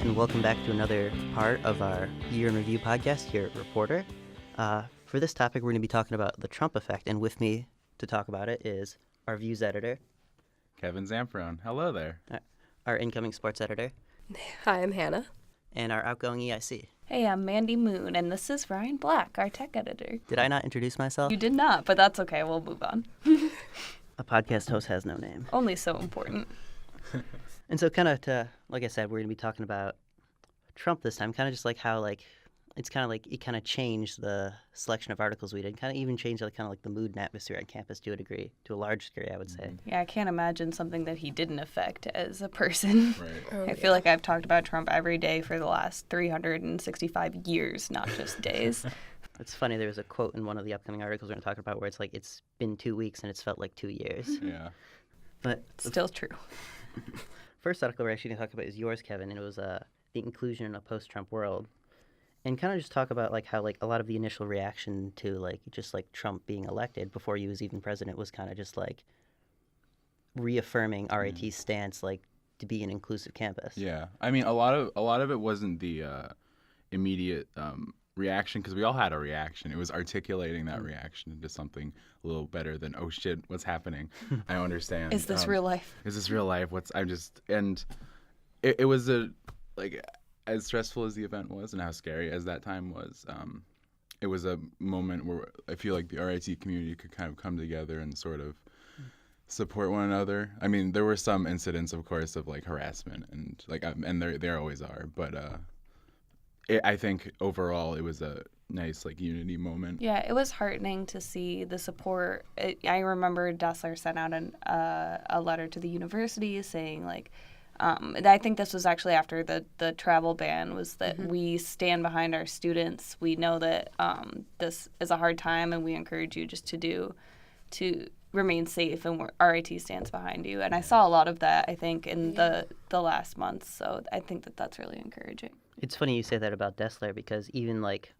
and welcome back to another part of our Year in Review podcast here at Reporter. For this topic, we're going to be talking about the Trump effect, and with me to talk about it is our Views editor, Kevin Zampieron. Hello there. Our incoming sports editor, Hi, I'm Hannah. and our outgoing EIC. Hey, I'm Mandi Moon, and this is Ryan Black, our tech editor. Did I not introduce myself? You did not, but that's okay. We'll move on. A podcast host has no name. Only so important. And so kind of to, like I said, we're going to be talking about Trump this time, kind of just like how, like, it's kind of like it kind of changed the selection of articles we did, kind of even changed like, kind of like the mood and atmosphere on campus to a degree, to a large degree, I would say. Yeah, I can't imagine something that he didn't affect as a person. Right. I feel like I've talked about Trump every day for the last 365 years, not just days. It's funny, there was a quote in one of the upcoming articles we're going to talk about where it's like, it's been 2 weeks and it's felt like 2 years. Yeah. But Still true. first article we're actually going to talk about is yours, Kevin, and it was the inclusion in a post-Trump world. And kind of just talk about like how like a lot of the initial reaction to like just like Trump being elected before he was even president was kind of just like reaffirming RIT's stance like to be an inclusive campus. Yeah. I mean, a lot of it wasn't the immediate reaction, because we all had a reaction. It was articulating that reaction into something a little better than, oh shit, what's happening? I don't understand. Is this real life? Is this real life? And it was as stressful as the event was and how scary as that time was, it was a moment where I feel like the RIT community could kind of come together and sort of support one another. I mean, there were some incidents, of course, of like harassment and like, and there always are, but I think overall it was a nice like unity moment. Yeah, it was heartening to see the support. I remember Dessler sent out a letter to the university saying like, I think this was actually after the travel ban, was that we stand behind our students. We know that this is a hard time, and we encourage you just to remain safe, and RIT stands behind you. And I saw a lot of that, I think, in the last month. So I think that that's really encouraging. It's funny you say that about Dessler because even like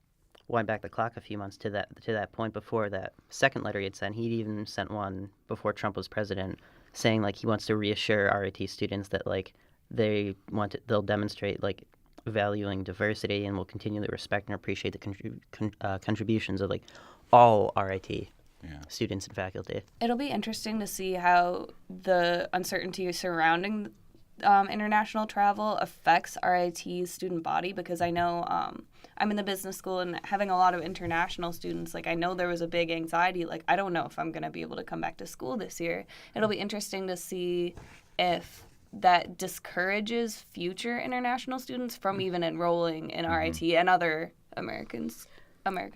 wind back the clock a few months to that point before that second letter he had sent, he'd even sent one before Trump was president saying like he wants to reassure RIT students that like they'll demonstrate like valuing diversity and will continually respect and appreciate the contributions of like all RIT students and faculty. It'll be interesting to see how the uncertainty surrounding international travel affects RIT's student body, because I know I'm in the business school, and having a lot of international students, like I know there was a big anxiety, like I don't know if I'm going to be able to come back to school this year. It'll be interesting to see if that discourages future international students from even enrolling in RIT and other American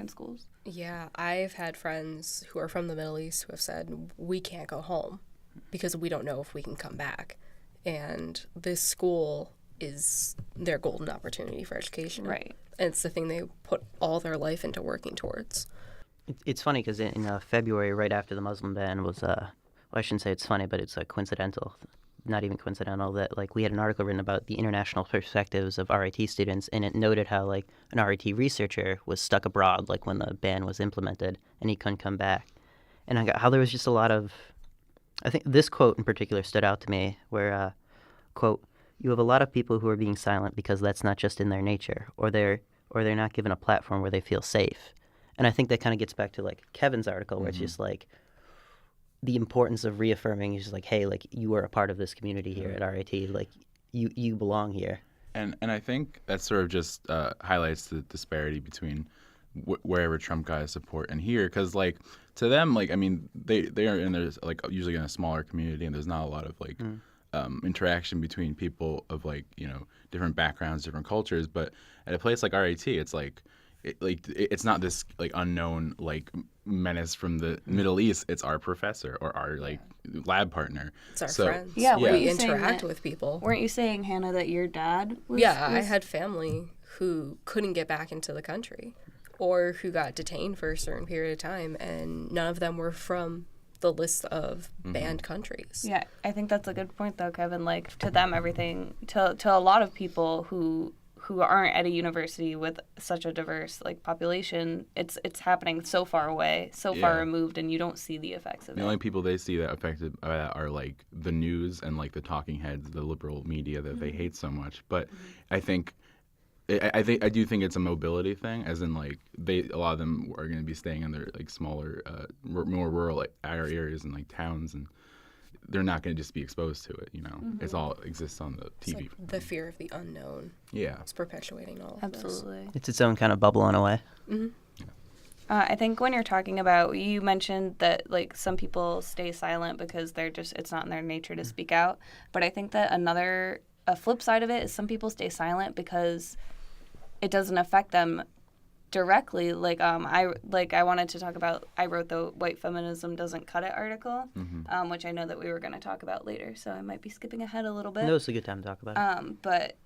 schools. Yeah, I've had friends who are from the Middle East who have said, we can't go home because we don't know if we can come back. And this school is their golden opportunity for education. Right. And it's the thing they put all their life into working towards. It's funny because in February, right after the Muslim ban was, well, I shouldn't say it's funny, but it's coincidental. Not even coincidental that like we had an article written about the international perspectives of RIT students, and it noted how like an RIT researcher was stuck abroad like when the ban was implemented and he couldn't come back. And how there was just a lot of, I think this quote in particular stood out to me where, quote, "You have a lot of people who are being silent because that's not just in their nature, or they're not given a platform where they feel safe." And I think that kind of gets back to like Kevin's article where it's just like the importance of reaffirming is just like, hey, like you are a part of this community here at RIT, like you belong here. And I think that sort of just highlights the disparity between wherever Trump got his support and here, because like to them, like I mean they are in there's like usually in a smaller community, and there's not a lot of like interaction between people of like, you know, different backgrounds, different cultures. But at a place like RIT, it's like it's not this like unknown like menace from the Middle East. It's our professor or our like lab partner. It's our friends. Yeah, we interact with people. Weren't you saying, Hannah, that your dad was? I had family who couldn't get back into the country or who got detained for a certain period of time, and none of them were from the list of banned countries. Yeah, I think that's a good point though, Kevin. Like to them, everything to a lot of people who who aren't at a university with such a diverse like population, it's happening so far away, so far removed, and you don't see the effects of it. The only people they see that affected by that are like the news and like the talking heads, the liberal media that they hate so much. But I think I do think it's a mobility thing, as in like a lot of them are going to be staying in their like smaller, more rural like, areas and like towns, and they're not going to just be exposed to it. You know, it's all exists on the TV. Like the fear of the unknown. Yeah, It's perpetuating all of Absolutely. It's its own kind of bubble in a way. I think when you're talking about, you mentioned that like some people stay silent because it's not in their nature to speak out. But I think that a flip side of it is some people stay silent because it doesn't affect them directly. Like I wanted to talk about, I wrote the White Feminism Doesn't Cut It article, which I know that we were going to talk about later, so I might be skipping ahead a little bit. No, it's a good time to talk about it. But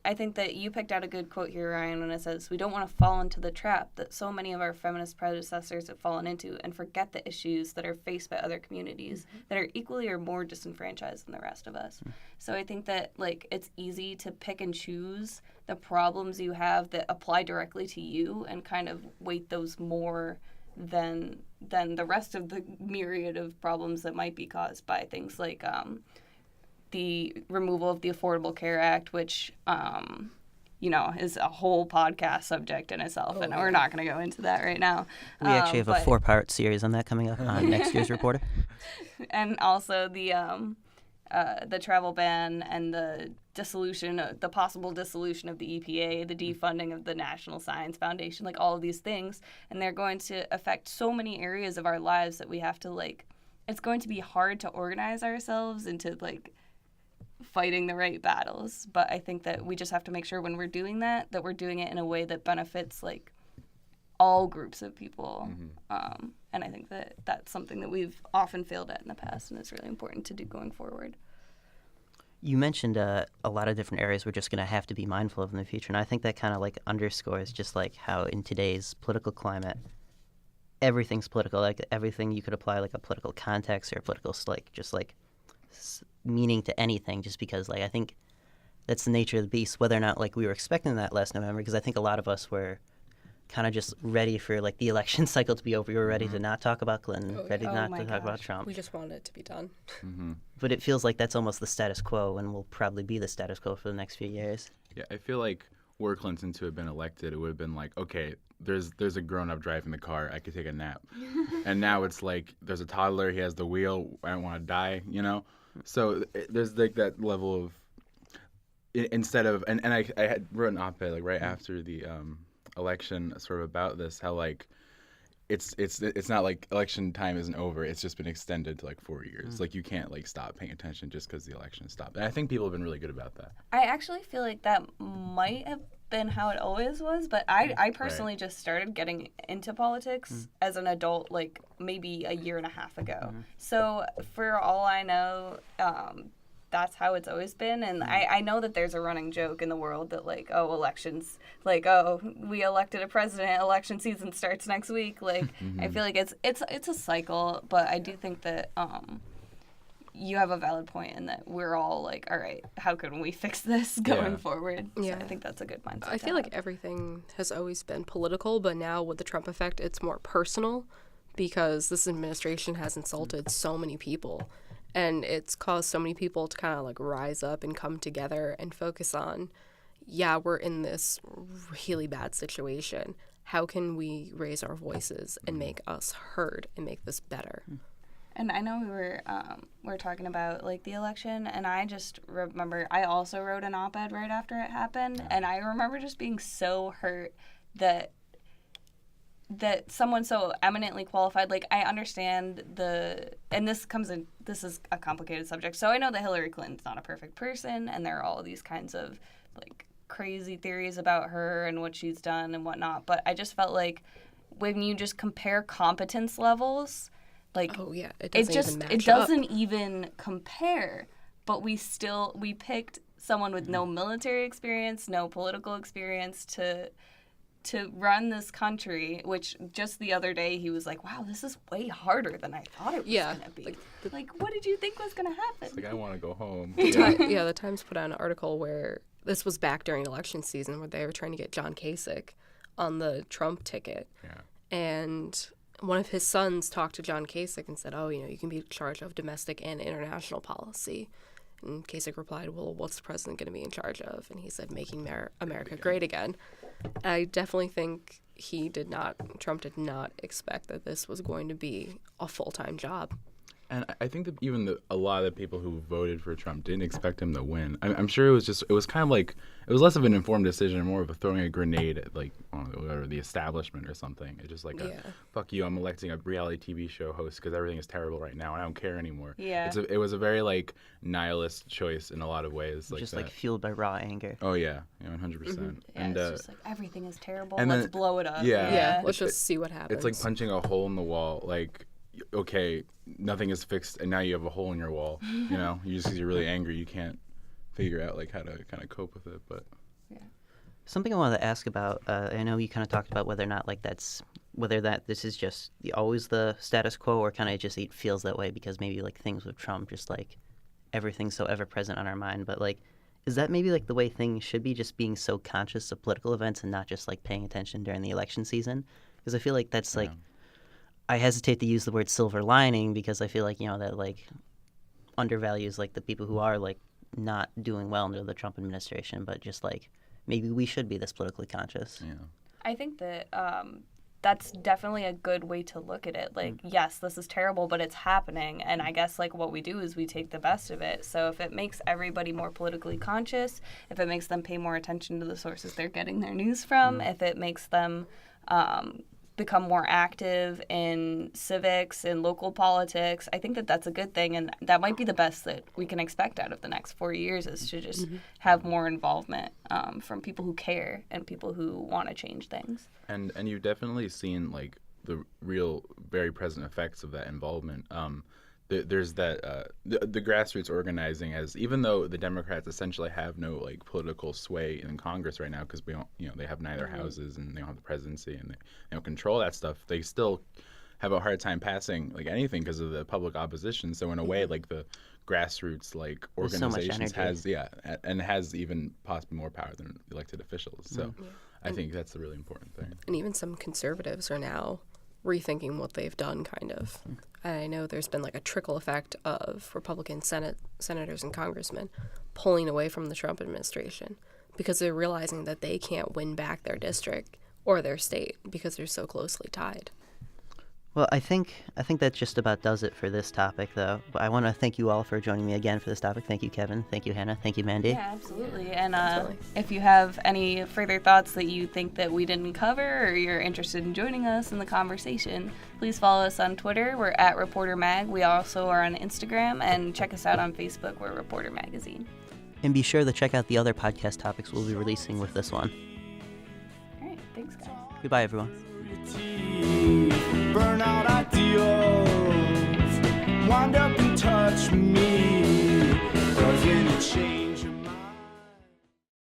I think that you picked out a good quote here, Ryan, when it says, "We don't want to fall into the trap that so many of our feminist predecessors have fallen into and forget the issues that are faced by other communities that are equally or more disenfranchised than the rest of us." So I think that like it's easy to pick and choose the problems you have that apply directly to you and kind of weight those more than the rest of the myriad of problems that might be caused by things like the removal of the Affordable Care Act, which, is a whole podcast subject in itself, and we're not going to go into that right now. We actually have a 4-part series on that coming up on next year's Reporter. And also the travel ban and the possible dissolution of the EPA, the defunding of the National Science Foundation, like all of these things, and they're going to affect so many areas of our lives that we have to like. It's going to be hard to organize ourselves into like fighting the right battles, but I think that we just have to make sure when we're doing that we're doing it in a way that benefits like all groups of people. And I think that that's something that we've often failed at in the past, and it's really important to do going forward. You mentioned a lot of different areas we're just going to have to be mindful of in the future, and I think that kind of like underscores just like how in today's political climate, everything's political. Like everything you could apply like a political context or a political like just like meaning to anything, just because like I think that's the nature of the beast. Whether or not like we were expecting that last November, because I think a lot of us were kind of just ready for like the election cycle to be over. We were ready to not talk about Clinton, ready not to talk about Trump. We just wanted it to be done. But it feels like that's almost the status quo, and will probably be the status quo for the next few years. Yeah, I feel like were Clinton to have been elected, it would have been like, okay, there's a grown-up driving the car, I could take a nap. And now it's like there's a toddler, he has the wheel, I don't want to die, you know? So there's like that level of, instead of, and I had wrote an op-ed like right after the election sort of about this, how like it's not like election time isn't over, it's just been extended to like 4 years. Like you can't like stop paying attention just because the election stopped. And I think people have been really good about that. I actually feel like that might have been how it always was, but I personally just started getting into politics as an adult like maybe a year and a half ago. So for all I know, that's how it's always been. And I know that there's a running joke in the world that like, oh, elections, like, oh, we elected a president, election season starts next week. Like I feel like it's a cycle, but I do think that you have a valid point in that we're all like, all right, how can we fix this going forward? Yeah. So I think that's a good mindset. I feel like everything has always been political, but now with the Trump effect, it's more personal because this administration has insulted so many people, and it's caused so many people to kind of like rise up and come together and focus on, yeah, we're in this really bad situation. How can we raise our voices and make us heard and make this better? And I know we were talking about like the election, and I just remember I also wrote an op-ed right after it happened, and I remember just being so hurt that someone so eminently qualified, like I understand and this is a complicated subject, so I know that Hillary Clinton's not a perfect person, and there are all these kinds of like crazy theories about her and what she's done and whatnot, but I just felt like when you just compare competence levels, like, oh yeah, it doesn't even compare. But we picked someone with no military experience, no political experience to run this country. Which just the other day he was like, "Wow, this is way harder than I thought it was gonna be." Like, what did you think was gonna happen? It's like I want to go home. The Times put out an article where this was back during election season where they were trying to get John Kasich on the Trump ticket. Yeah. And one of his sons talked to John Kasich and said, oh, you can be in charge of domestic and international policy. And Kasich replied, well, what's the president going to be in charge of? And he said, making America great again. I definitely think Trump did not expect that this was going to be a full-time job. And I think that even a lot of the people who voted for Trump didn't expect him to win. I'm sure it was kind of like, it was less of an informed decision, more of a throwing a grenade at, like, I don't know, whatever, the establishment or something. It's just like, fuck you, I'm electing a reality TV show host because everything is terrible right now and I don't care anymore. Yeah. It was a very, like, nihilist choice in a lot of ways. Just like fueled by raw anger. Oh, yeah, 100%. Yeah, And it's just like, everything is terrible, and let's then- blow it up. Yeah. Let's just see what happens. It's like punching a hole in the wall. Like, okay, nothing is fixed, and now you have a hole in your wall. You know, you're really angry. You can't figure out like how to kind of cope with it. But Something I wanted to ask about. I know you kind of talked about whether or not like this is just always the status quo, or kind of just it feels that way because maybe like things with Trump, just like everything's so ever present on our mind. But like, is that maybe like the way things should be, just being so conscious of political events and not just like paying attention during the election season? Because I feel like that's like. I hesitate to use the word silver lining because I feel like, that like undervalues like the people who are like not doing well under the Trump administration, but just like maybe we should be this politically conscious. yeah. I think that that's definitely a good way to look at it. Like, yes, this is terrible, but it's happening. And I guess like what we do is we take the best of it. So if it makes everybody more politically conscious, if it makes them pay more attention to the sources they're getting their news from, if it makes them become more active in civics and local politics, I think that that's a good thing, and that might be the best that we can expect out of the next 4 years is to just have more involvement from people who care and people who want to change things. And you've definitely seen like the real, very present effects of that involvement. There's that the grassroots organizing, as even though the Democrats essentially have no like political sway in Congress right now because we don't, they have neither houses and they don't have the presidency and they don't control that stuff. They still have a hard time passing like anything because of the public opposition. So in a way, like the grassroots like There's so much organizations energy. has even possibly more power than elected officials. So I think that's a really important thing. And even some conservatives are now rethinking what they've done, kind of. I know there's been like a trickle effect of Republican senators and congressmen pulling away from the Trump administration because they're realizing that they can't win back their district or their state because they're so closely tied. Well, I think that just about does it for this topic, though. But I want to thank you all for joining me again for this topic. Thank you, Kevin. Thank you, Hannah. Thank you, Mandy. Yeah, absolutely. And if you have any further thoughts that you think that we didn't cover or you're interested in joining us in the conversation, please follow us on Twitter. We're at Reporter Mag. We also are on Instagram, and check us out on Facebook. We're Reporter Magazine. And be sure to check out the other podcast topics we'll be releasing with this one. All right. Thanks, guys. Goodbye, everyone. Burnout ideals wind up and touch me. Doesn't it change?